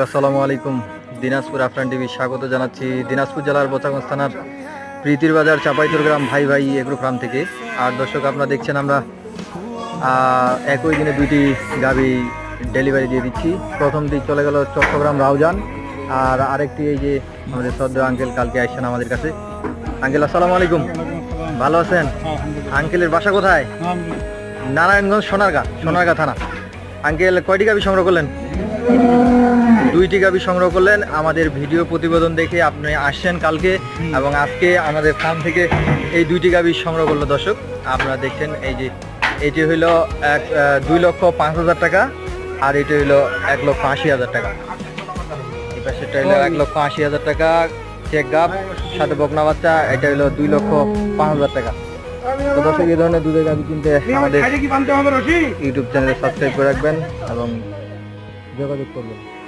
আসসালামু আলাইকুম। দিনাজপুর আফরান টিভি স্বাগত জানাচ্ছি দিনাজপুর জেলার বোচাগঞ্জ থানার প্রীতির বাজার চাপাইতুর গ্রাম ভাই ভাই এগ্রো ফার্ম থেকে। আর দর্শক, আপনারা দেখছেন আমরা একই দিনে দুইটি গাভী ডেলিভারি দিয়ে দিচ্ছি। প্রথম দিক চলে গেল চট্টগ্রাম রাউজান, আর আরেকটি এই যে আমাদের সদ্য আঙ্কেল কালকে আসছেন আমাদের কাছে। আঙ্কেল আসসালামু আলাইকুম, ভালো আছেন? আঙ্কেলের বাসা কোথায়? নারায়ণগঞ্জ সোনারগাঁ থানা। আঙ্কেল কয়টি গাভী সংগ্রহ করলেন? দুইটি গাভী সংগ্রহ করলেন। আমাদের ভিডিও প্রতিবেদন দেখে আপনি আসছেন কালকে এবং আজকে আমাদের ফার্ম থেকে এই দুইটি গাভী সংগ্রহ করলো। দর্শক, আপনারা দেখছেন এই যে এটি হইল 2,05,000 টাকা, আর এটি হইল 1,80,000 টাকা। এই পাশেরটা হইলো 1,80,000 টাকা চেক গাভ সাথে বকনা বাচ্চা, এটা হইলো 2,05,000 টাকা। তো দর্শক, এই ধরনের দুধের গাভী কিনতে আমাদের ইউটিউব চ্যানেলে সাবস্ক্রাইব করে রাখবেন এবং যোগাযোগ করবেন।